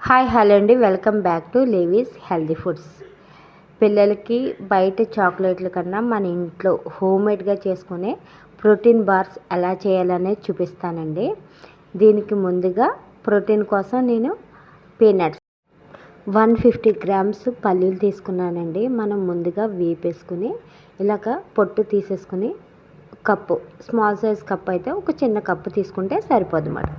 Hi hello అండి, welcome back to Levi's healthy foods. పిల్లలకి బయట చాక్లెట్ల కన్నా మన ఇంట్లో హోమ్మేడ్గా చేసుకునే ప్రోటీన్ బార్స్ ఎలా చేయాలనేది చూపిస్తానండి. దీనికి ముందుగా ప్రోటీన్ కోసం నేను పీనట్స్ 150 గ్రామ్స్ పల్లీలు తీసుకున్నానండి. మనం ముందుగా వేపేసుకుని ఇలాగ పొట్టు తీసేసుకుని కప్పు, స్మాల్ సైజ్ కప్ అయితే ఒక చిన్న కప్పు తీసుకుంటే సరిపోదు మేడం.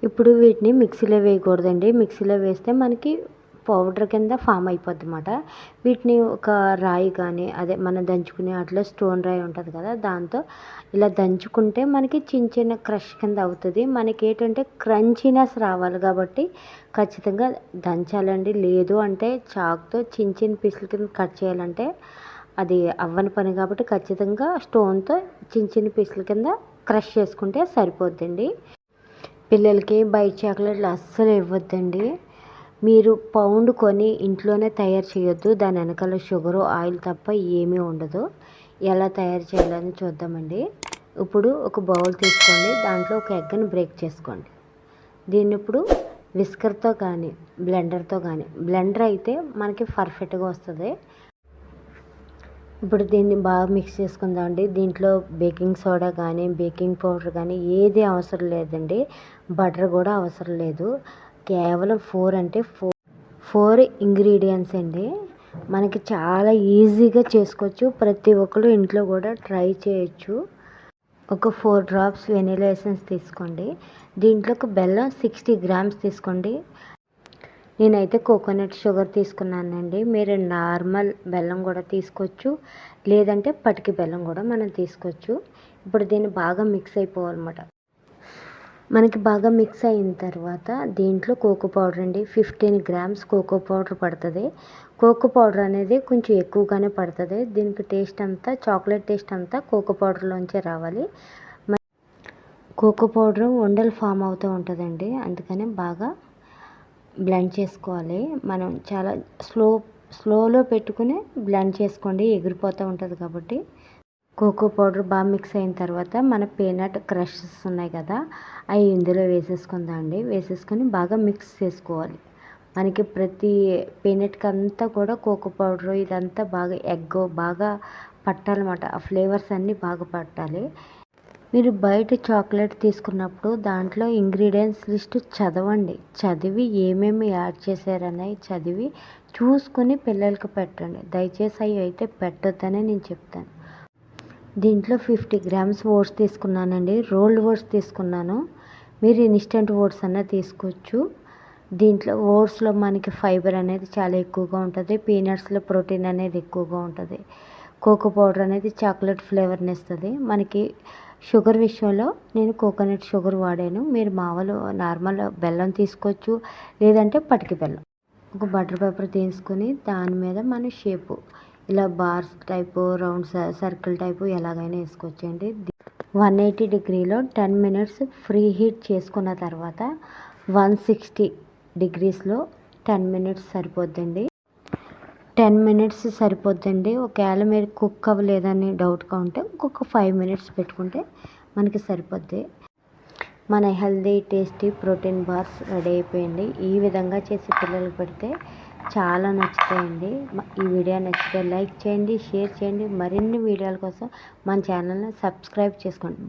ఇప్పుడు వీటిని మిక్సీలో వేయకూడదండి. మిక్సీలో వేస్తే మనకి పౌడర్ కింద ఫామ్ అయిపోద్ది అన్నమాట. వీటిని ఒక రాయి కానీ అదే మనం దంచుకునే అట్లా స్టోన్ రాయి ఉంటుంది కదా, దాంతో ఇలా దంచుకుంటే మనకి చిన్న చిన్న క్రష్ కింద అవుతుంది. మనకి ఏంటంటే క్రంచీనెస్ రావాలి కాబట్టి ఖచ్చితంగా దంచాలండి. లేదు అంటే చాకుతో చిన్న చిన్న పీసుల కింద కట్ చేయాలంటే అది అవ్వని పని కాబట్టి ఖచ్చితంగా స్టోన్తో చిన్న చిన్న పీసుల కింద క్రష్ చేసుకుంటే సరిపోద్దండి. పిల్లలకి బయట చాక్లెట్లు అస్సలు ఇవ్వద్దండి. మీరు పౌండ్ కొని ఇంట్లోనే తయారు చేయొద్దు. దాని వెనకాల షుగరు, ఆయిల్ తప్ప ఏమీ ఉండదు. ఎలా తయారు చేయాలని చూద్దామండి. ఇప్పుడు ఒక బౌల్ తీసుకోండి, దాంట్లో ఒక ఎగ్ని బ్రేక్ చేసుకోండి. దీన్ని ఇప్పుడు విస్కర్తో కానీ బ్లెండర్తో కానీ, బ్లెండర్ అయితే మనకి పర్ఫెక్ట్గా వస్తుంది. ఇప్పుడు దీన్ని బాగా మిక్స్ చేసుకుందామండి. దీంట్లో బేకింగ్ సోడా కానీ బేకింగ్ పౌడర్ కానీ ఏది అవసరం లేదండి. బటర్ కూడా అవసరం లేదు. కేవలం 4 ఇంగ్రీడియంట్స్ అండి. మనకి చాలా ఈజీగా చేసుకోవచ్చు. ప్రతి ఒక్కరు ఇంట్లో కూడా ట్రై చేయొచ్చు. ఒక 4 డ్రాప్స్ వెనిలా ఎసెన్స్ తీసుకోండి. దీంట్లోకి బెల్లం 60 గ్రామ్స్ తీసుకోండి. నేనైతే కోకోనట్ షుగర్ తీసుకున్నానండి. మీరు నార్మల్ బెల్లం కూడా తీసుకోవచ్చు, లేదంటే పటికి బెల్లం కూడా మనం తీసుకోవచ్చు. ఇప్పుడు దీన్ని బాగా మిక్స్ అయిపోవాలన్నమాట. మనకి బాగా మిక్స్ అయిన తర్వాత దీంట్లో కోకో పౌడర్ అండి, 15 గ్రామ్స్ కోకో పౌడర్ పడుతుంది. కోకో పౌడర్ అనేది కొంచెం ఎక్కువగానే పడుతుంది. దీనికి టేస్ట్ అంతా, చాక్లెట్ టేస్ట్ అంతా కోకో పౌడర్లోంచే రావాలి. కోకో పౌడర్ ఉండలు ఫామ్ అవుతూ ఉంటుందండి, అందుకని బాగా బ్లెండ్ చేసుకోవాలి. మనం చాలా స్లోలో పెట్టుకుని బ్లెండ్ చేసుకోండి, ఎగిరిపోతూ ఉంటుంది కాబట్టి. కోకో పౌడర్ బాగా మిక్స్ అయిన తర్వాత మన పీనట్ క్రషెస్ ఉన్నాయి కదా, అవి ఇందులో వేసేసుకుందామండి. వేసేసుకొని బాగా మిక్స్ చేసుకోవాలి. మనకి ప్రతి పీనట్కి అంతా కూడా కోకో పౌడర్ ఇదంతా బాగా ఎగ్ బాగా పట్టాలన్నమాట. ఆ ఫ్లేవర్స్ అన్నీ బాగా పట్టాలి. మీరు బయట చాక్లెట్ తీసుకున్నప్పుడు దాంట్లో ఇంగ్రీడియంట్స్ లిస్ట్ చదవండి. చదివి ఏమేమి యాడ్ చేశారనేవి చదివి చూసుకొని పిల్లలకి పెట్టండి. దయచేసి అవి అయితే పెట్టొద్దనే నేను చెప్తాను. దీంట్లో 50 గ్రామ్స్ ఓట్స్ తీసుకున్నానండి. రోల్డ్ ఓట్స్ తీసుకున్నాను. మీరు ఇన్స్టెంట్ ఓట్స్ అన్న తీసుకోవచ్చు. దీంట్లో ఓట్స్లో మనకి ఫైబర్ అనేది చాలా ఎక్కువగా ఉంటుంది. పీనట్స్లో ప్రోటీన్ అనేది ఎక్కువగా ఉంటుంది. కోకో పౌడర్ అనేది చాక్లెట్ ఫ్లేవర్ని ఇస్తుంది. మనకి షుగర్ విషయంలో నేను కోకోనట్ షుగర్ వాడాను. మీరు మామూలు నార్మల్ బెల్లం తీసుకోవచ్చు, లేదంటే పటికి బెల్లం. ఒక బటర్ పేపర్ తీసుకొని దాని మీద మన షేపు ఇలా bars type, round circle type ఎలాగైనా వేసుకోవచ్చు అండి. 180 డిగ్రీలో 10 మినిట్స్ ఫ్రీ హీట్ చేసుకున్న తర్వాత 160 డిగ్రీస్లో 10 మినిట్స్ సరిపోద్దండి. 10 మినిట్స్ సరిపోద్దండి. ఒకవేళ మీరు కుక్ అవ్వలేదని డౌట్గా ఉంటే ఇంకొక 5 మినిట్స్ పెట్టుకుంటే మనకి సరిపోద్ది. మన healthy tasty protein bars ready అయిపోయింది. ఈ విధంగా చేసి పిల్లలకు పెడితే చాలా నచ్చుతాయండి. ఈ వీడియో నచ్చితే లైక్ చేయండి, షేర్ చేయండి. మరిన్ని వీడియోల కోసం మన ఛానల్ని సబ్స్క్రైబ్ చేసుకోండి.